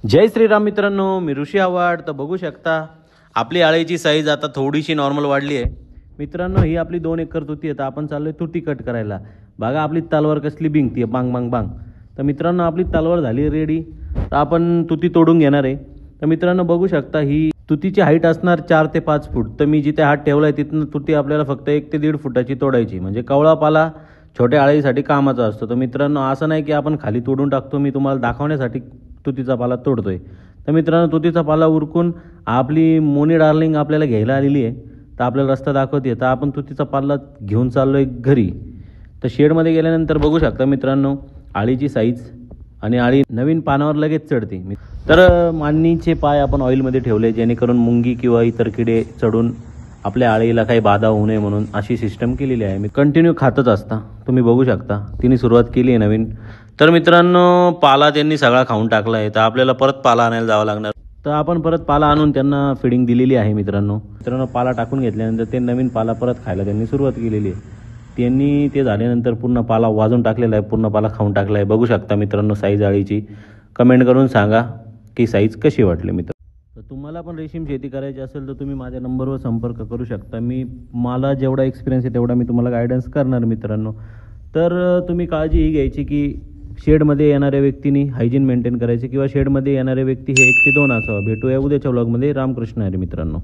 जय श्रीराम मित्रांनो, मी ऋषी आव्हाड. तर बघू शकता आपली आळीची साईज आता थोडीशी नॉर्मल वाढली आहे मित्रांनो. ही आपली 2 एकर तुती आहे. तर आपण चाललोय तुती कट करायला. बघा आपली तलवार कसली बिंगती आहे, बांग बांग बांग. तर मित्रांनो आपली तलवार झाली रेडी. तर आपण तुती तोडून घेणार आहे. तर मित्रांनो बघू शकता ही तुतीची हाईट असणार 4 ते 5 फूट. तर मी जिथे हात ठेवला आहे तिथनं तुती आपल्याला फक्त 1 ते 1.5 फुटाची तोडायची. म्हणजे कवळा पाला छोट्या आळीसाठी कामाचा असतो. तर मित्रांनो असं नाही की आपण खाली तोडून टाकतो. मी तुम्हाला दाखवण्यासाठी तुतीचा पाला तोडतोय. तर मित्रांनो तुतीचा पाला उरकून आपली मोनी डार्लिंग आपल्याला घ्यायला आलेली आहे. तर आपल्याला रस्ता दाखवते. तर आपण तुतीचा पाला घेऊन चाललोय घरी. तर शेडमध्ये गेल्यानंतर बघू शकता मित्रांनो आळीची साईज आणि आळी नवीन पानावर लगेच चढते. तर मांडणीचे पाय आपण ऑइलमध्ये ठेवले जेणेकरून मुंगी किंवा इतर किडे चढून आपल्या आळीला काही बाधा होऊ नये म्हणून अशी सिस्टम केलेली आहे. मी कंटिन्यू खातच असता. तुम्ही बघू शकता तिने सुरुवात केली आहे नवीन. तर मित्रांनो पाला त्यांनी सगळा खाऊन टाकला आहे. तर आपल्याला परत पाला आणायला जावं लागणार. तर आपण परत पाला आणून त्यांना फिडिंग दिलेली आहे मित्रांनो पाला टाकून घेतल्यानंतर ते नवीन पाला परत खायला त्यांनी सुरुवात केलेली आहे. त्यांनी ते झाल्यानंतर पूर्ण पाला वाजून टाकलेला आहे, पूर्ण पाला खाऊन टाकला आहे. बघू शकता मित्रांनो साईज आळीची. कमेंट करून सांगा की साईज कशी वाटली मित्र. तर तुम्हाला पण रेशीम शेती करायची असेल तर तुम्ही माझ्या नंबरवर संपर्क करू शकता. मला जेवढा एक्सपिरियन्स आहे तेवढा मी तुम्हाला गायडन्स करणार मित्रांनो. तर तुम्ही काळजी ही घ्यायची की शेडमध्ये येणाऱ्या व्यक्तींनी हायजीन मेंटेन करायचे किंवा शेडमध्ये येणारे व्यक्ती हे 1 ते 2 असावं. भेटूया उद्याच्या व्लॉगमध्ये. रामकृष्ण हरी मित्रांनो.